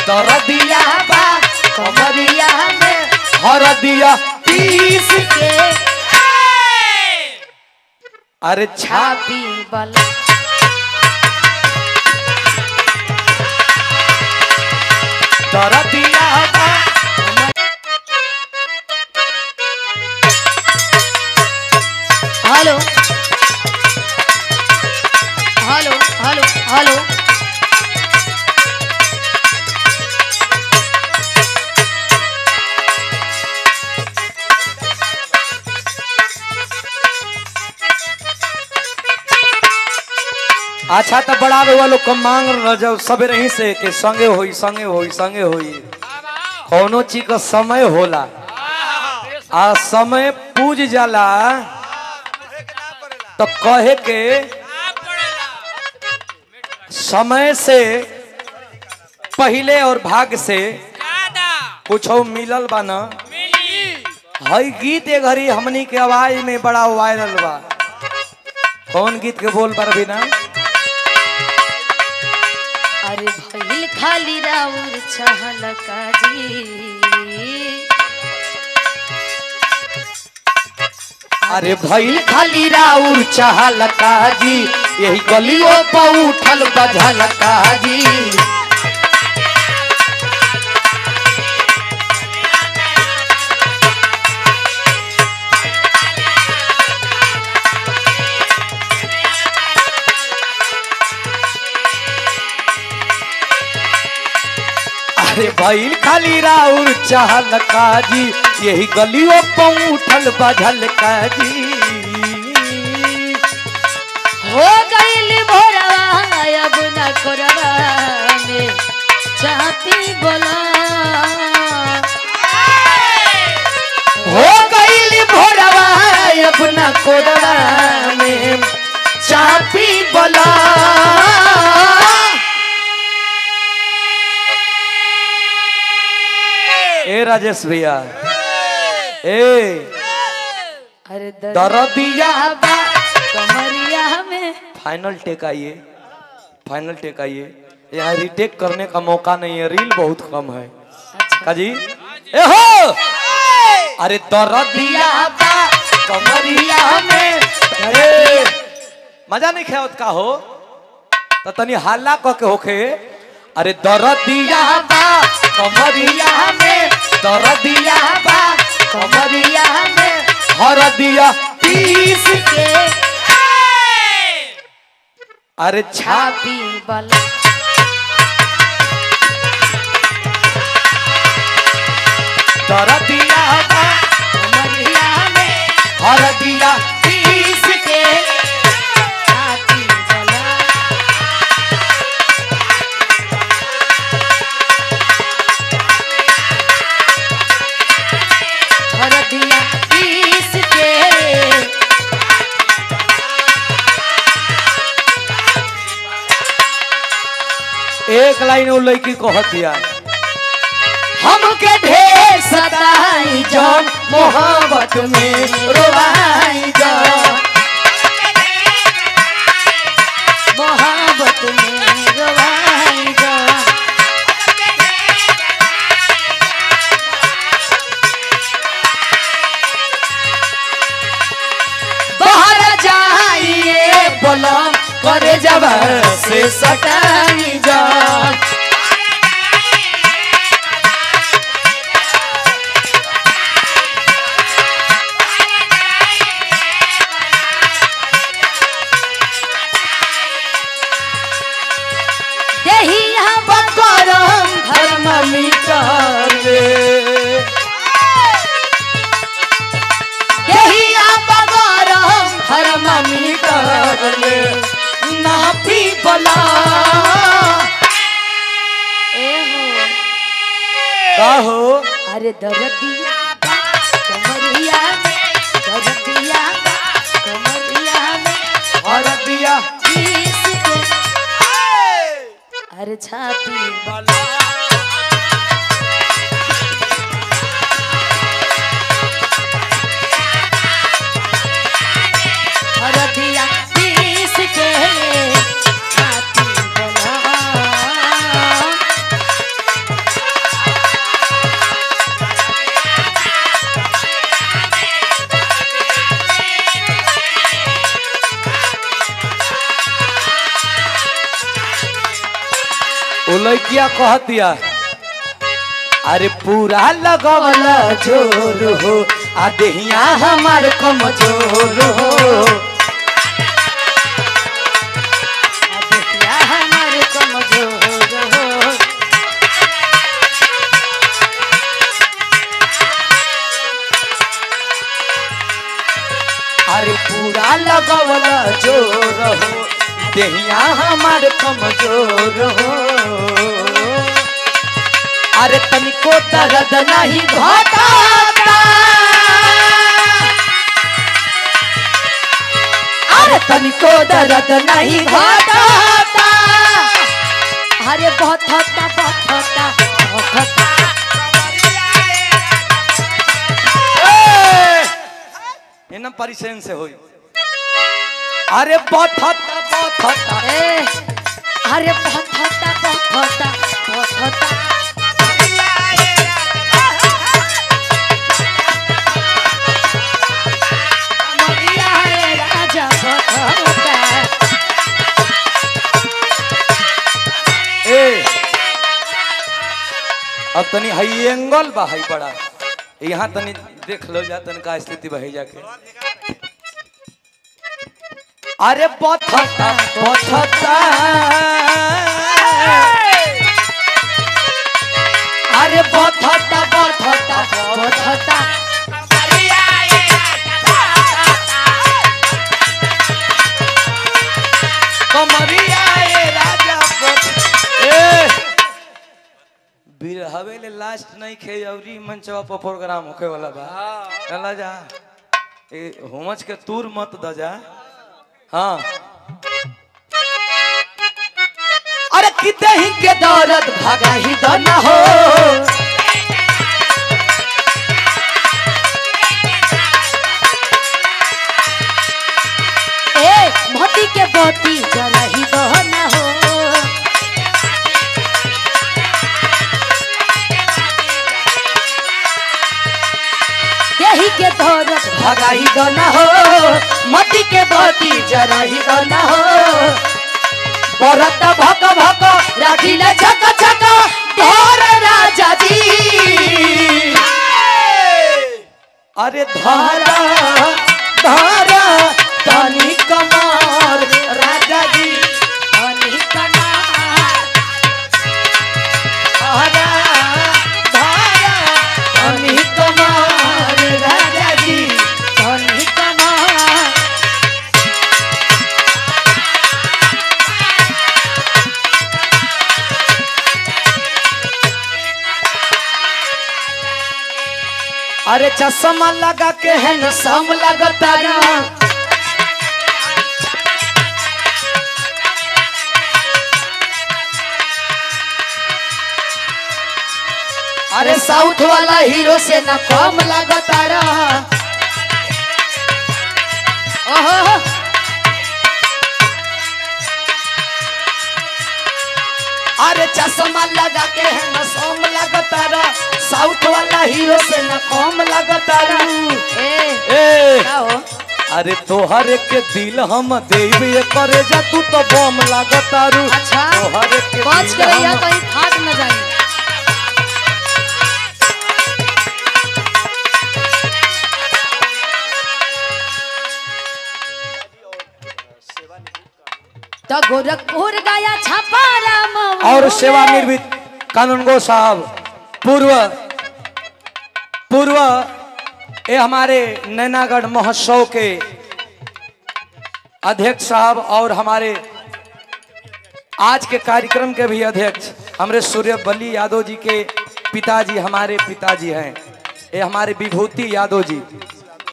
दरदिया बा कमरिया में हरदिया पीस के अरे छापी वाला दरदिया बा हेलो हेलो हेलो हेलो अच्छा तो बड़ा लोग कम मांग जब सबे रही से के संगे होई संगे होई संगे होई कोनो चीज का समय होला आ समय पूज जाला तो कहे के समय से पहले और भाग से कुछ मिलल बा न हई गीत ए घड़ी हमनी के आवाज में बड़ा वायरल बा कौन गीत के बोल पर भी ना अरे भइल खाली राउर छहलका जी अरे भइल खाली राउर चहलका जी यही गलियों पर उठल बझलका जी अरे भइल खाली राउर चहलका जी यही गलियों पर उठल बझलका जी हो गइल भोरवा अब न कोरवा में चाहती बोला हो गइल भोरवा अपना कोरवा में चापी बोला ए राजेश भैया ए अरे दरदिया बा कमरिया में फाइनल टेक आइए फाइनल टेक आइए यहाँ रिटेक करने का मौका नहीं है रील बहुत कम है अच्छा काजी ए हो अरे दरदिया बा कमरिया में अरे मजा नहीं खेवत का हो तो तनी हल्ला क के होखे अरे दरदिया बा कमरिया में दरदिया बा कमरिया में हरदिया पीस के अरे छापी वाला दरदिया बा कमरिया में हरदिया पीस के छाती वाला हरदिया पीस के एक लाइन वो लड़की को हतिया हमके ढेर सताई जान मोहब्बत में रोवाई जान मोहब्बत में गवाई जान बाहर जाइए बोलम करे जब से सटाई जान देहिया बकरम थर्मामीटर रे देहिया बकरम थर्मामीटर रे नापी बोला ए हो का हो अरे दरदिया कमरिया में दरदिया कमरिया में हरदिया पीस के अरे छाती बोला हरदिया पीस के छाती वाला लड़किया कह दिया अरे पूरा लगवला जोर हो आ देहिया हमार कमजोर हो देहिया हमार कमजोर हो अरे पूरा लगवला जोर हो देहिया हमार कमजोर हो अरे तनिको दर्द नहीं घटाता अरे तनिको दर्द नहीं घटाता अरे बहुत होता बहुत होता बहुत होता इनम परिचय से होई अरे बहुत होता अरे बहुत होता बहुत होता बहुत होता मरिया है राजा बहुत होता ए अब तनी हाई एंगल बा हाई बड़ा यहाँ तनी देख लो जा तन का स्थिति बही जाके अरे बथता अरे बथता बहुत होता कमरिया ए राजा बिरहवे ले लास्ट नहीं खे अवरी मंचवा पर प्रोग्राम होखे वाला बा चला जा ए होमच के तूर मत द जा हाँ अरे किते ही के दौलत भागा ही द ना हो मोती के बोती जरा ही बहना हो यही के दौलत भागा ही द ना हो मती के बोती जरा ही द ना हो बरत भक भक राखिले छक छक धर राजा जी अरे धारा धारा तनी कमार राजा जी धनी कमार धारा धारा तनी कमार राजा जी धनी कमार अरे चश्मा लगा के है न सम लगता अरे साउथ वाला हीरो से न कम लगता ओहो अरे चश्मा लगा के है न सम लगता साउथ वाला हीरो से न कम लगता ए क्या हो अरे तोहर के दिल हम देवे करे जा तू तो बम लगता रू अच्छा तोहर के बच दिल के रहिया हम- कहीं फाट न जाए तो गोरखपुर गया छपारा और सेवानिवृत्त कानूनगो साहब पूर्व ये हमारे नैनागढ़ महोत्सव के अध्यक्ष साहब और हमारे आज के कार्यक्रम के भी अध्यक्ष हमारे सूर्यबली यादव जी के पिताजी हमारे पिताजी हैं ये हमारे विभूति यादव जी